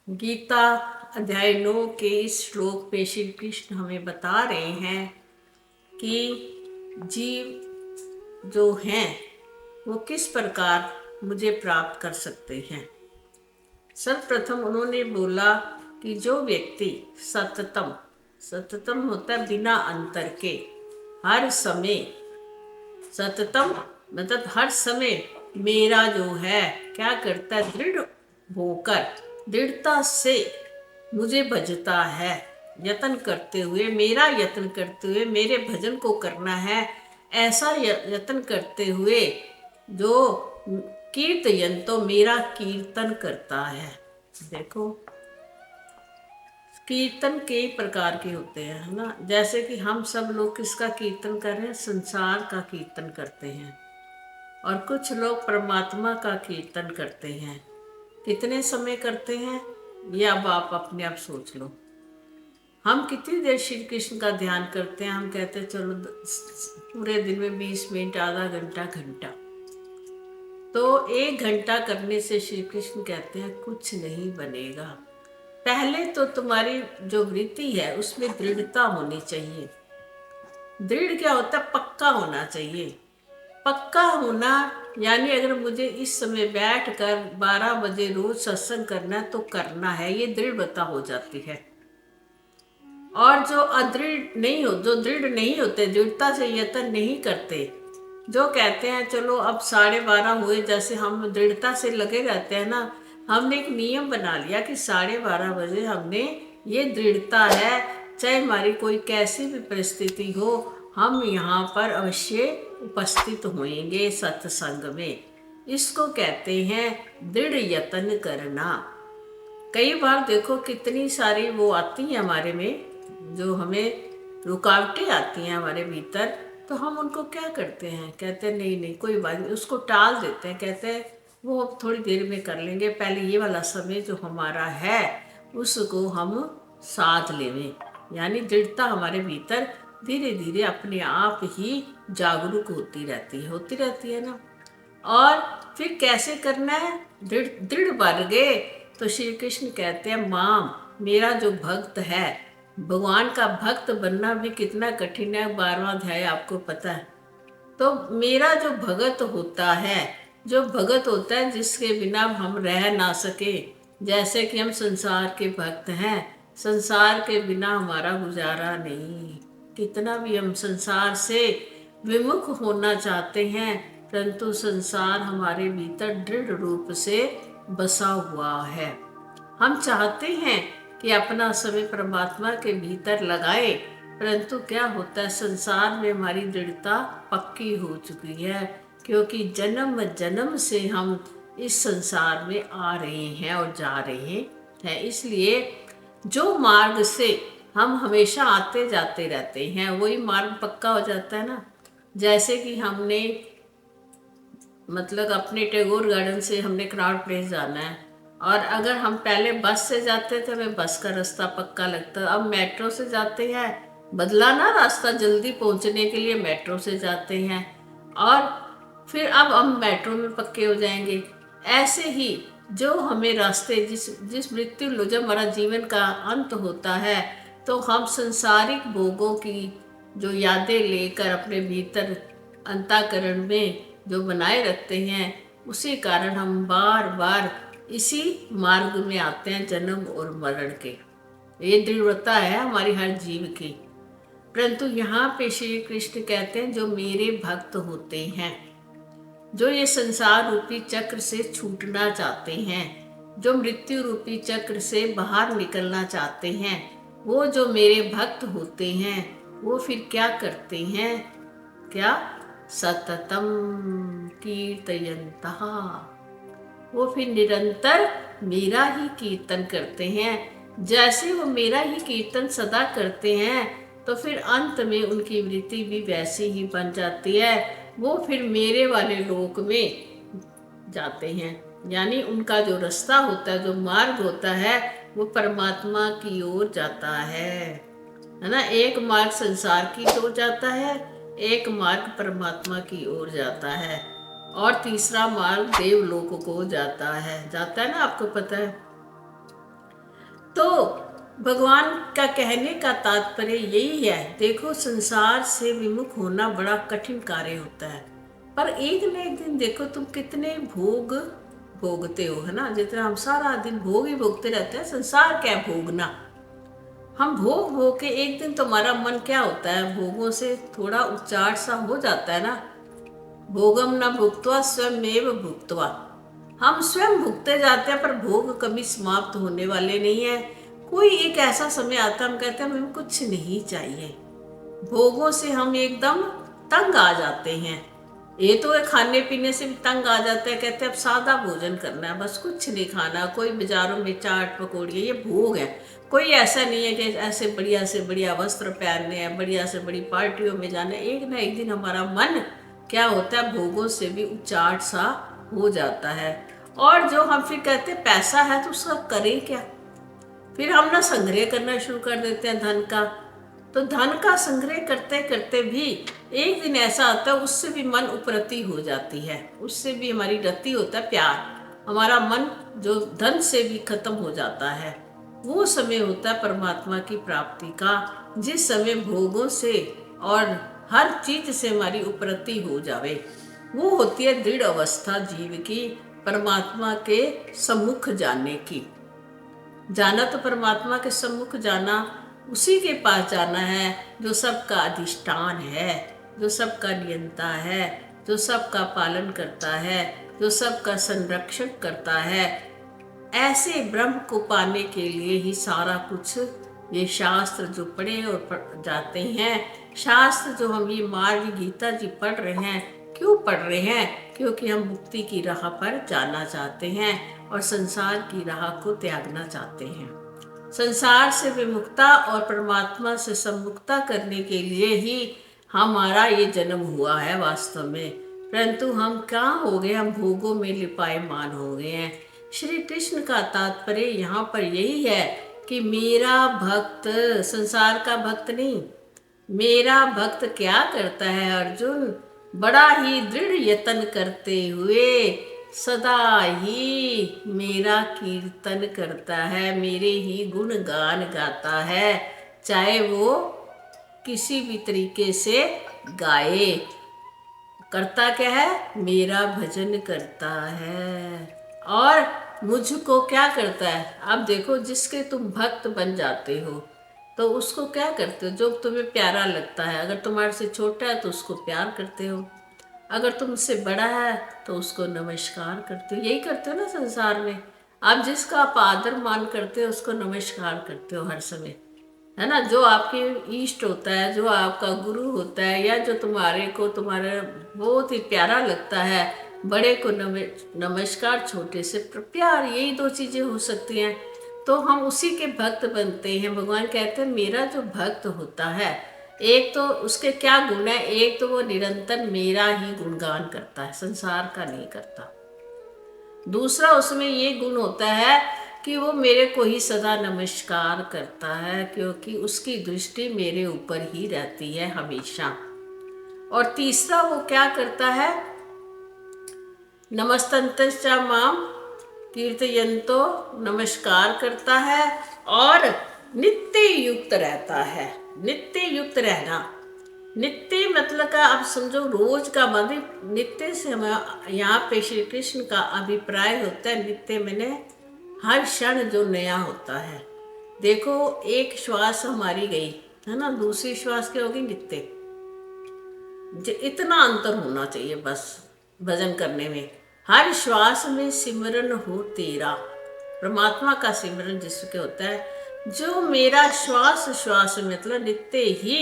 गीता अध्याय 9 के इस श्लोक में श्री कृष्ण हमें बता रहे हैं कि जीव जो हैं वो किस प्रकार मुझे प्राप्त कर सकते हैं। सर्वप्रथम उन्होंने बोला कि जो व्यक्ति सततम सततम होता है बिना अंतर के, हर समय सततम मतलब हर समय मेरा जो है क्या करता है, दृढ़ होकर दृढ़ता से मुझे भजता है, यत्न करते हुए मेरा यत्न करते हुए मेरे भजन को करना है, ऐसा यत्न करते हुए जो कीर्तन तो मेरा कीर्तन करता है। देखो कीर्तन कई प्रकार के होते हैं, है ना। जैसे कि हम सब लोग किसका कीर्तन कर रहे हैं, संसार का कीर्तन करते हैं, और कुछ लोग परमात्मा का कीर्तन करते हैं। कितने समय करते हैं ये अब आप अपने आप सोच लो। हम कितनी देर श्री कृष्ण का ध्यान करते हैं, हम कहते हैं चलो पूरे दिन में 20 मिनट, आधा घंटा, घंटा। तो 1 घंटा करने से श्री कृष्ण कहते हैं कुछ नहीं बनेगा। पहले तो तुम्हारी जो वृत्ति है उसमें दृढ़ता होनी चाहिए। दृढ़ क्या होता है, पक्का होना चाहिए। पक्का होना यानी अगर मुझे इस समय बैठ कर 12 बजे रोज सत्संग करना है तो करना है, ये दृढ़ता हो जाती है। और जो अदृढ़ नहीं हो, जो दृढ़ नहीं होते, दृढ़ता से यत्न नहीं करते, जो कहते हैं चलो अब 12:30 हुए, जैसे हम दृढ़ता से लगे रहते हैं ना। हमने एक नियम बना लिया कि 12:30 बजे हमने ये दृढ़ता है, चाहे हमारी कोई कैसी भी परिस्थिति हो, हम यहाँ पर अवश्य उपस्थित होंगे सत्संग में। इसको कहते हैं दृढ़ यत्न करना। कई बार देखो कितनी सारी वो आती हैं हमारे में, जो हमें रुकावटें आती हैं हमारे भीतर, तो हम उनको क्या करते हैं, कहते हैं नहीं नहीं कोई बात नहीं, उसको टाल देते हैं, कहते हैं वो अब थोड़ी देर में कर लेंगे, पहले ये वाला समय जो हमारा है उसको हम साध लेवें। यानी दृढ़ता हमारे भीतर धीरे धीरे अपने आप ही जागरूक होती रहती है ना। और फिर कैसे करना है, दृढ़ दृढ़ बन गए तो श्री कृष्ण कहते हैं माम, मेरा जो भक्त है, भगवान का भक्त बनना भी कितना कठिन है, 12वां अध्याय आपको पता है। तो मेरा जो भगत होता है, जो भगत होता है जिसके बिना हम रह ना सके, जैसे कि हम संसार के भक्त हैं, संसार के बिना हमारा गुजारा नहीं। कितना भी हम संसार से विमुख होना चाहते हैं, परंतु संसार हमारे भीतर दृढ़ रूप से बसा हुआ है। हम चाहते हैं कि अपना समय परमात्मा के भीतर लगाए, परंतु क्या होता है, संसार में हमारी दृढ़ता पक्की हो चुकी है, क्योंकि जन्म जन्म से हम इस संसार में आ रहे हैं और जा रहे हैं। इसलिए जो मार्ग से हम हमेशा आते जाते रहते हैं वही मार्ग पक्का हो जाता है ना। जैसे कि हमने मतलब अपने टैगोर गार्डन से हमने कनॉट प्लेस जाना है, और अगर हम पहले बस से जाते थे हमें बस का रास्ता पक्का लगता, अब मेट्रो से जाते हैं, बदला ना रास्ता, जल्दी पहुंचने के लिए मेट्रो से जाते हैं, और फिर अब हम मेट्रो में पक्के हो जाएंगे। ऐसे ही जो हमें रास्ते जिस जिस मृत्यु लो, जब हमारा जीवन का अंत होता है तो हम संसारिक भोगों की जो यादें लेकर अपने भीतर अंतःकरण में जो बनाए रखते हैं, उसी कारण हम बार बार इसी मार्ग में आते हैं, जन्म और मरण के। ये दृढ़ता है हमारी हर जीव की। परंतु यहाँ पे श्री कृष्ण कहते हैं जो मेरे भक्त होते हैं, जो ये संसार रूपी चक्र से छूटना चाहते हैं, जो मृत्यु रूपी चक्र से बाहर निकलना चाहते हैं, वो जो मेरे भक्त होते हैं वो फिर क्या करते हैं, क्या सततम कीर्तयन्तः, वो फिर निरंतर मेरा ही कीर्तन करते हैं। जैसे वो मेरा ही कीर्तन सदा करते हैं तो फिर अंत में उनकी वृत्ति भी वैसी ही बन जाती है, वो फिर मेरे वाले लोक में जाते हैं। यानी उनका जो रास्ता होता है, जो मार्ग होता है, वो परमात्मा की ओर जाता है ना। एक मार्ग संसार की ओर जाता है, एक मार्ग परमात्मा की ओर जाता है, और तीसरा मार्ग देवलोक को जाता है ना, आपको पता है। तो भगवान का कहने का तात्पर्य यही है, देखो संसार से विमुख होना बड़ा कठिन कार्य होता है, पर एक न एक दिन देखो तुम कितने भोग भोगते हो, है ना। जितना हम सारा दिन भोग ही भोगते रहते हैं, संसार क्या है भोगना। हम भोग भोग के एक दिन तुम्हारा मन क्या होता है, भोगों से थोड़ा उच्चाट सा हो जाता है ना। भोगम न भुक्त्वा स्वयमेव भुक्त्वा, हम स्वयं भुगते जाते हैं, पर भोग कभी समाप्त होने वाले नहीं है। कोई एक ऐसा समय आता है, हम कहते हैं हमें कुछ नहीं चाहिए, भोगों से हम एकदम तंग आ जाते हैं। ये तो है खाने पीने से भी तंग आ जाता है, कहते हैं अब सादा भोजन करना है, बस कुछ नहीं खाना। कोई बाजारों में चाट पकौड़ी, ये भोग है। कोई ऐसा नहीं है कि ऐसे बढ़िया से बढ़िया वस्त्र पहनने हैं, बढ़िया से बड़ी पार्टियों में जाना है। एक ना एक दिन हमारा मन क्या होता है, भोगों से भी उचाट सा हो जाता है। और जो हम फिर कहते हैं पैसा है तो उसका करें क्या, फिर हम ना संग्रह करना शुरू कर देते हैं धन का। तो धन का संग्रह करते करते भी एक दिन ऐसा आता है, उससे भी मन उपरति हो जाती है, उससे भी हमारी रति होता है प्यार, हमारा मन जो धन से भी खत्म हो जाता है। वो समय होता है परमात्मा की प्राप्ति का, जिस समय भोगों से और हर चीज से हमारी उपरति हो जावे। वो होती है दृढ़ अवस्था जीव की, परमात्मा के सम्मुख जाने की। जाना तो परमात्मा के सम्मुख जाना, उसी के पास जाना है जो सबका अधिष्ठान है, जो सबका नियंता है, जो सबका पालन करता है, जो सबका संरक्षण करता है। ऐसे ब्रह्म को पाने के लिए ही सारा कुछ ये शास्त्र जो पढ़े और जाते हैं, शास्त्र जो हम ये मार्ग गीता जी पढ़ रहे हैं, क्यों पढ़ रहे हैं, क्योंकि हम मुक्ति की राह पर जाना चाहते हैं और संसार की राह को त्यागना चाहते हैं। संसार से विमुक्ता और परमात्मा से सम्मुक्ता करने के लिए ही हमारा ये जन्म हुआ है वास्तव में। परंतु हम क्या हो गए, हम भोगों में लिपायमान हो गए हैं। श्री कृष्ण का तात्पर्य यहाँ पर यही है कि मेरा भक्त संसार का भक्त नहीं, मेरा भक्त क्या करता है अर्जुन, बड़ा ही दृढ़ यत्न करते हुए सदा ही मेरा कीर्तन करता है, मेरे ही गुणगान गाता है, चाहे वो किसी भी तरीके से गाए। करता क्या है, मेरा भजन करता है और मुझको क्या करता है। अब देखो, जिसके तुम भक्त बन जाते हो तो उसको क्या करते हो, जो तुम्हें प्यारा लगता है। अगर तुम्हारे से छोटा है तो उसको प्यार करते हो, अगर तुमसे बड़ा है तो उसको नमस्कार करते हो। यही करते हो ना संसार में, आप जिसका आप आदर मान करते हो उसको नमस्कार करते हो हर समय, है ना। जो आपके इष्ट होता है, जो आपका गुरु होता है, या जो तुम्हारे को तुम्हारा बहुत ही प्यारा लगता है, बड़े को नमस्कार, छोटे से प्यार, यही दो चीज़ें हो सकती हैं। तो हम उसी के भक्त बनते हैं। भगवान कहते हैं मेरा जो भक्त होता है, एक तो उसके क्या गुण है, एक तो वो निरंतर मेरा ही गुणगान करता है, संसार का नहीं करता। दूसरा उसमें ये गुण होता है कि वो मेरे को ही सदा नमस्कार करता है, क्योंकि उसकी दृष्टि मेरे ऊपर ही रहती है हमेशा। और तीसरा वो क्या करता है, नमस्तंतश्च माम कीर्तयन्तो, नमस्कार करता है और नित्य युक्त रहता है। नित्य युक्त रहना, नित्य मतलब का आप समझो रोज का, मतलब नित्य से हम यहाँ पे श्री कृष्ण का अभिप्राय होता है, नित्य मैंने हर क्षण जो नया होता है। देखो एक श्वास हमारी गई है ना, दूसरी श्वास क्या होगी, नित्य। इतना अंतर होना चाहिए बस भजन करने में। हर श्वास में सिमरन हो तेरा, परमात्मा का सिमरन जिसके होता है, जो मेरा श्वास श्वास मतलब नित्य ही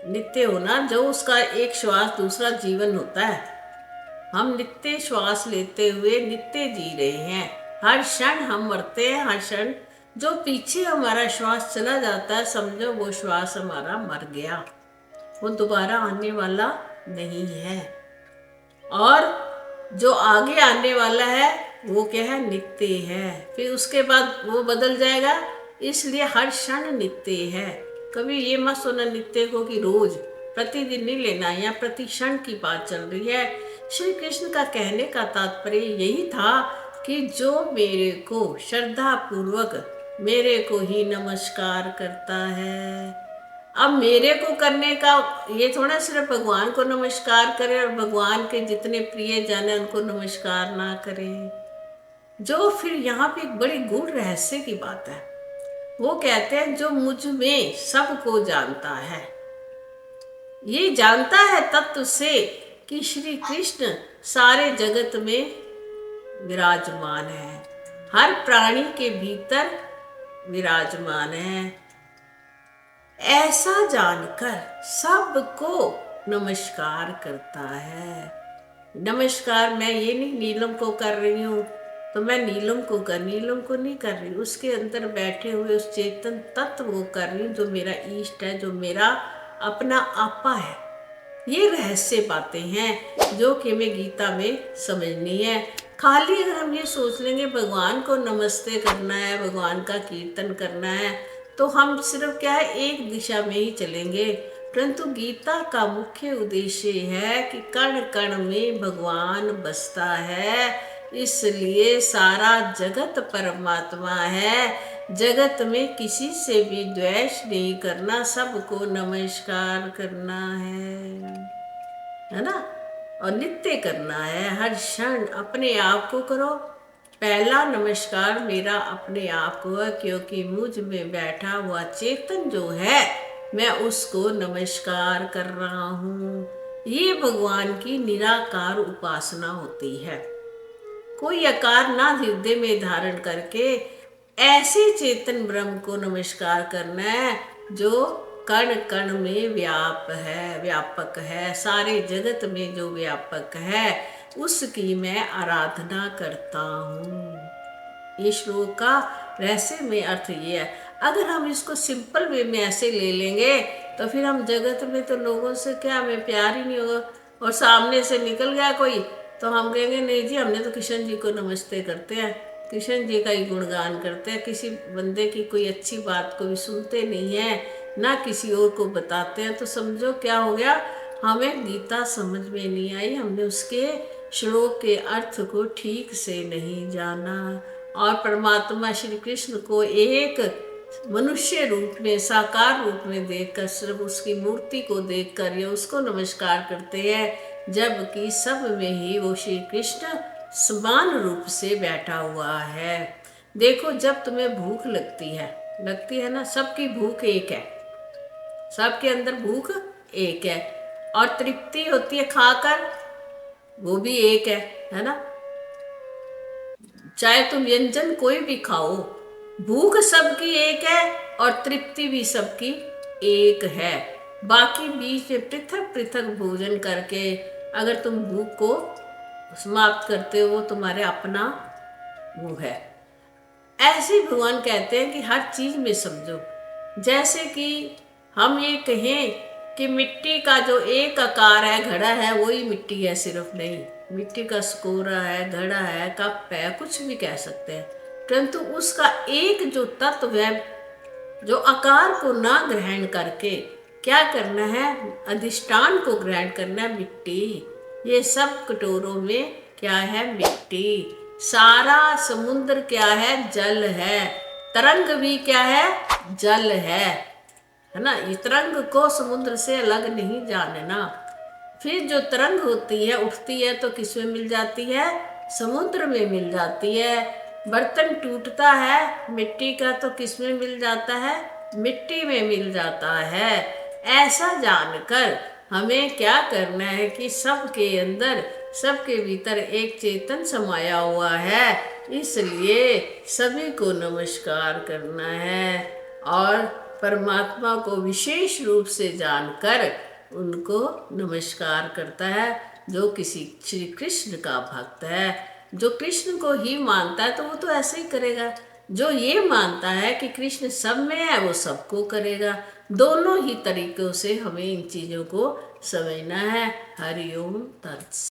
नित्य होना, जो उसका एक श्वास दूसरा जीवन होता है। हम नित्य श्वास लेते हुए नित्य जी रहे हैं, हर क्षण हम मरते हैं, हर क्षण जो पीछे हमारा श्वास चला जाता है, समझो वो श्वास हमारा मर गया, वो दोबारा आने वाला नहीं है। और जो आगे आने वाला है वो क्या है, नित्य है, फिर उसके बाद वो बदल जाएगा, इसलिए हर क्षण नित्य है। कभी ये मत सोना नित्य को कि रोज प्रतिदिन नहीं लेना, यहाँ प्रति क्षण की बात चल रही है। श्री कृष्ण का कहने का तात्पर्य यही था कि जो मेरे को श्रद्धा पूर्वक मेरे को ही नमस्कार करता है। अब मेरे को करने का ये थोड़ा सिर्फ भगवान को नमस्कार करे और भगवान के जितने प्रिय जन है उनको नमस्कार ना करें। जो फिर यहाँ पे एक बड़ी गूढ़ रहस्य की बात है, वो कहते हैं जो मुझ में सबको जानता है, ये जानता है तत्व से कि श्री कृष्ण सारे जगत में विराजमान है, हर प्राणी के भीतर विराजमान है। ऐसा जानकर सबको नमस्कार करता है। नमस्कार मैं ये नहीं नीलम को कर रही हूँ तो मैं नीलम को नहीं कर रही, उसके अंदर बैठे हुए उस चेतन तत्व को कर रही हूँ जो मेरा ईष्ट है, जो मेरा अपना आपा है। ये रहस्य बातें हैं जो कि हमें गीता में समझनी है। खाली अगर हम ये सोच लेंगे भगवान को नमस्ते करना है, भगवान का कीर्तन करना है, तो हम सिर्फ क्या है एक दिशा में ही चलेंगे। परंतु गीता का मुख्य उद्देश्य है कि कण कण में भगवान बसता है, इसलिए सारा जगत परमात्मा है। जगत में किसी से भी द्वेष नहीं करना, सबको नमस्कार करना है ना, और नित्य करना है। हर क्षण अपने आप को करो। पहला नमस्कार मेरा अपने आप को है, क्योंकि मुझ में बैठा हुआ चेतन जो है मैं उसको नमस्कार कर रहा हूँ। ये भगवान की निराकार उपासना होती है। कोई आकार ना हृदय में धारण करके ऐसे चेतन ब्रह्म को नमस्कार करना है जो कण कण में व्यापक है, सारे जगत में जो व्यापक है उसकी मैं आराधना करता हूँ। ये श्लोक का रहस्य में अर्थ ये है। अगर हम इसको सिंपल वे में ऐसे ले लेंगे तो फिर हम जगत में तो लोगों से क्या हमें प्यार ही नहीं होगा, और सामने से निकल गया कोई तो हम कहेंगे नहीं जी हमने तो कृष्ण जी को नमस्ते करते हैं, कृष्ण जी का ही गुणगान करते हैं। किसी बंदे की कोई अच्छी बात को भी सुनते नहीं है, ना किसी और को बताते हैं, तो समझो क्या हो गया, हमें गीता समझ में नहीं आई, हमने उसके श्लोक के अर्थ को ठीक से नहीं जाना। और परमात्मा श्री कृष्ण को एक मनुष्य रूप में, साकार रूप में देखकर, सिर्फ उसकी मूर्ति को देखकर ये उसको नमस्कार करते हैं, जबकि सब में ही वो श्री कृष्ण समान रूप से बैठा हुआ है। देखो जब तुम्हें भूख लगती है ना, सबकी भूख एक है, सबके अंदर भूख एक है, और तृप्ति होती है खाकर, वो भी एक है ना। चाहे तुम व्यंजन कोई भी खाओ, भूख सबकी एक है और तृप्ति भी सबकी एक है। बाकी बीच में पृथक पृथक भोजन करके अगर तुम भूख को समाप्त करते हो, तुम्हारे अपना वो है। ऐसे भगवान कहते हैं कि हर चीज में समझो। जैसे कि हम ये कहें कि मिट्टी का जो एक आकार है, घड़ा है, वही मिट्टी है, सिर्फ नहीं, मिट्टी का स्कोरा है, घड़ा है, कप है, कुछ भी कह सकते हैं, परंतु उसका एक जो तत्व है, जो आकार को ना ग्रहण करके क्या करना है, अधिष्ठान को ग्रहण करना है, मिट्टी। ये सब कटोरों में क्या है, मिट्टी। सारा समुद्र क्या है, जल है। तरंग भी क्या है, जल है ना। ये तरंग को समुद्र से अलग नहीं जानना। फिर जो तरंग होती है, उठती है तो किस में मिल जाती है, समुद्र में मिल जाती है। बर्तन टूटता है मिट्टी का तो किस में मिल जाता है, मिट्टी में मिल जाता है। ऐसा जानकर हमें क्या करना है कि सबके अंदर, सबके भीतर एक चेतन समाया हुआ है, इसलिए सभी को नमस्कार करना है। और परमात्मा को विशेष रूप से जानकर उनको नमस्कार करता है जो किसी श्री कृष्ण का भक्त है। जो कृष्ण को ही मानता है तो वो तो ऐसे ही करेगा। जो ये मानता है कि कृष्ण सब में है वो सबको करेगा। दोनों ही तरीकों से हमें इन चीज़ों को समझना है। हरि ओम तत्सत।